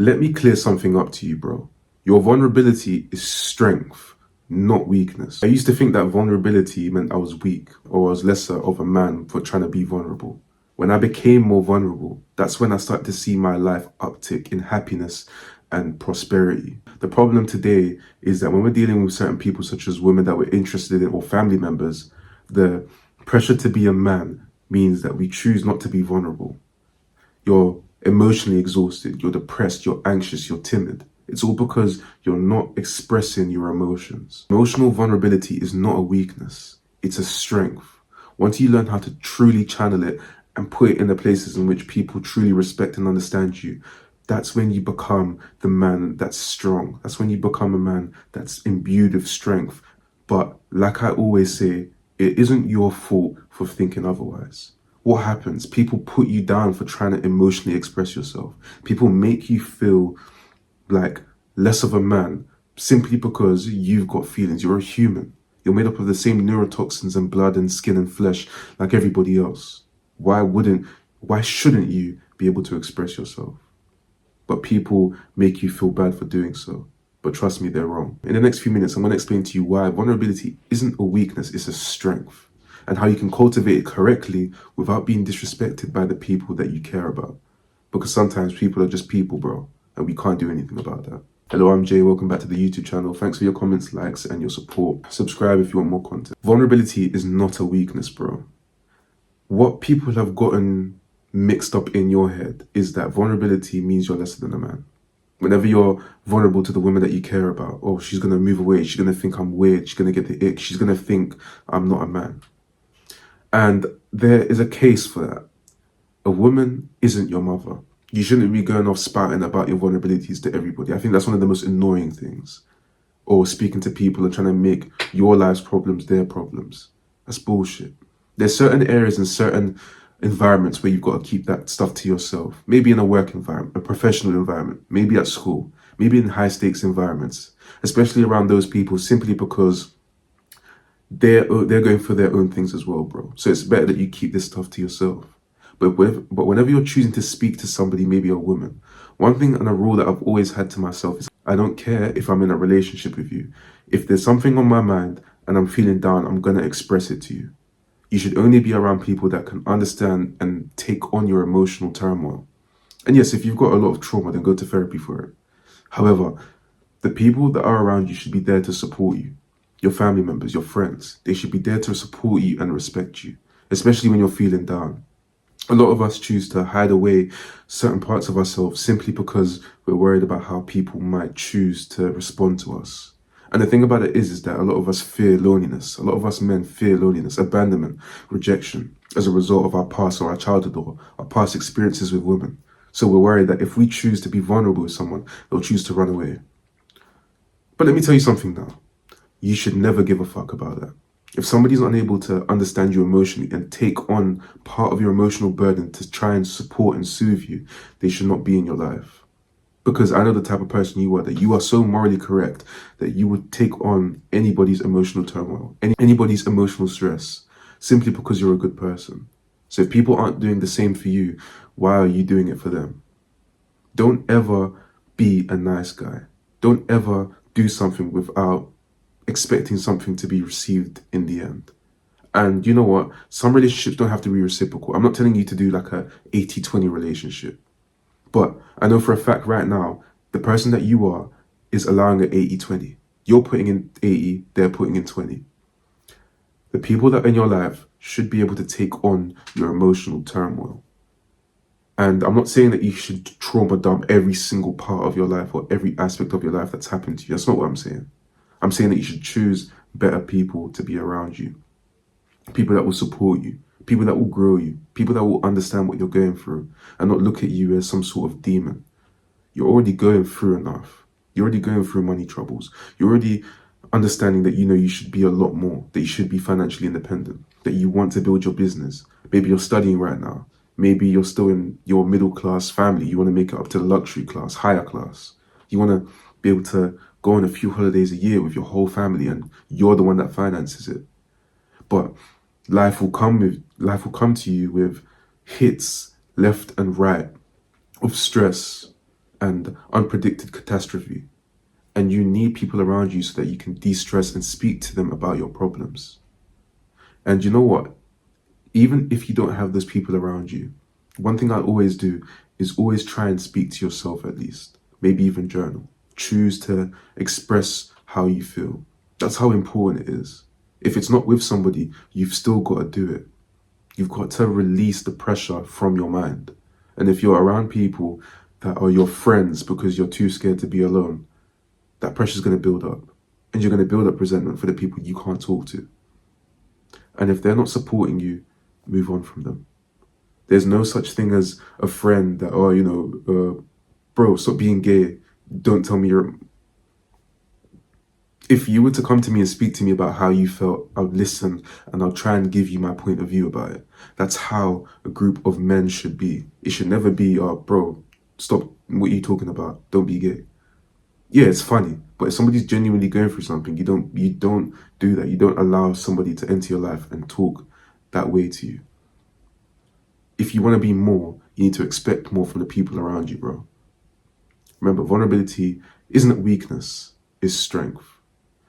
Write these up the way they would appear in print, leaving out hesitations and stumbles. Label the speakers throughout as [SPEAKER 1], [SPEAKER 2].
[SPEAKER 1] Let me clear something up to you, bro. Your vulnerability is strength, not weakness. I used to think that vulnerability meant I was weak or I was lesser of a man for trying to be vulnerable. When I became more vulnerable, that's when I started to see my life uptick in happiness and prosperity. The problem today is that when we're dealing with certain people, such as women that we're interested in or family members, the pressure to be a man means that we choose not to be vulnerable. You're emotionally exhausted, you're depressed, you're anxious, you're timid. It's all because you're not expressing your emotions. Emotional vulnerability is not a weakness, it's a strength. Once you learn how to truly channel it and put it in the places in which people truly respect and understand you, that's when you become the man that's strong. That's when you become a man that's imbued with strength. But like I always say, it isn't your fault for thinking otherwise. What happens? People put you down for trying to emotionally express yourself. People make you feel like less of a man simply because you've got feelings. You're a human. You're made up of the same neurotoxins and blood and skin and flesh like everybody else. Why shouldn't you be able to express yourself? But people make you feel bad for doing so. But trust me, they're wrong. In the next few minutes, I'm going to explain to you why vulnerability isn't a weakness, it's a strength. And how you can cultivate it correctly without being disrespected by the people that you care about. Because sometimes people are just people, bro. And we can't do anything about that. Hello, I'm Jay. Welcome back to the YouTube channel. Thanks for your comments, likes, and your support. Subscribe if you want more content. Vulnerability is not a weakness, bro. What people have gotten mixed up in your head is that vulnerability means you're lesser than a man. Whenever you're vulnerable to the woman that you care about, oh, she's going to move away, she's going to think I'm weird, she's going to get the ick, she's going to think I'm not a man. And there is a case for that. A woman isn't your mother. You shouldn't be going off spouting about your vulnerabilities to everybody. I think that's one of the most annoying things. Or speaking to people and trying to make your life's problems their problems. That's bullshit. There's certain areas and certain environments where you've got to keep that stuff to yourself. Maybe in a work environment, a professional environment, maybe at school, maybe in high stakes environments, especially around those people simply because they're going for their own things as well, bro. So it's better that you keep this stuff to yourself. But whenever you're choosing to speak to somebody, maybe a woman, one thing and a rule that I've always had to myself is I don't care if I'm in a relationship with you. If there's something on my mind and I'm feeling down, I'm going to express it to you. You should only be around people that can understand and take on your emotional turmoil. And yes, if you've got a lot of trauma, then go to therapy for it. However, the people that are around you should be there to support you. Your family members, your friends, they should be there to support you and respect you, especially when you're feeling down. A lot of us choose to hide away certain parts of ourselves simply because we're worried about how people might choose to respond to us. And the thing about it is that a lot of us fear loneliness. A lot of us men fear loneliness, abandonment, rejection as a result of our past or our childhood or our past experiences with women. So we're worried that if we choose to be vulnerable with someone, they'll choose to run away. But let me tell you something now. You should never give a fuck about that. If somebody's unable to understand you emotionally and take on part of your emotional burden to try and support and soothe you, they should not be in your life. Because I know the type of person you are, that you are so morally correct that you would take on anybody's emotional turmoil, anybody's emotional stress, simply because you're a good person. So if people aren't doing the same for you, why are you doing it for them? Don't ever be a nice guy. Don't ever do something without expecting something to be received in the end. And you know what? Some relationships don't have to be reciprocal. I'm not telling you to do like a 80-20 relationship. But I know for a fact right now, the person that you are is allowing an 80-20. You're putting in 80, they're putting in 20. The people that are in your life should be able to take on your emotional turmoil. And I'm not saying that you should trauma dump every single part of your life or every aspect of your life that's happened to you. That's not what I'm saying. I'm saying that you should choose better people to be around you. People that will support you. People that will grow you. People that will understand what you're going through and not look at you as some sort of demon. You're already going through enough. You're already going through money troubles. You're already understanding that you should be a lot more, that you should be financially independent, that you want to build your business. Maybe you're studying right now. Maybe you're still in your middle class family. You want to make it up to the luxury class, higher class. You want to be able to go on a few holidays a year with your whole family and you're the one that finances it. But life will come to you with hits left and right of stress and unpredicted catastrophe. And you need people around you so that you can de-stress and speak to them about your problems. And you know what? Even if you don't have those people around you, one thing I always do is always try and speak to yourself at least. Maybe even journal. Choose to express how you feel. That's how important it is. If it's not with somebody, you've still got to do it. You've got to release the pressure from your mind. And if you're around people that are your friends because you're too scared to be alone, that pressure is going to build up. And you're going to build up resentment for the people you can't talk to. And if they're not supporting you, move on from them. There's no such thing as a friend that, oh, bro, stop being gay. Don't tell me you're... If you were to come to me and speak to me about how you felt, I'll listen and I'll try and give you my point of view about it. That's how a group of men should be. It should never be, oh, bro, stop, what are you talking about? Don't be gay. Yeah, it's funny, but if somebody's genuinely going through something, you don't do that. You don't allow somebody to enter your life and talk that way to you. If you want to be more, you need to expect more from the people around you, bro. Remember, vulnerability isn't weakness, it's strength.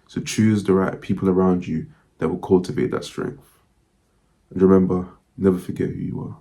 [SPEAKER 1] So choose the right people around you that will cultivate that strength. And remember, never forget who you are.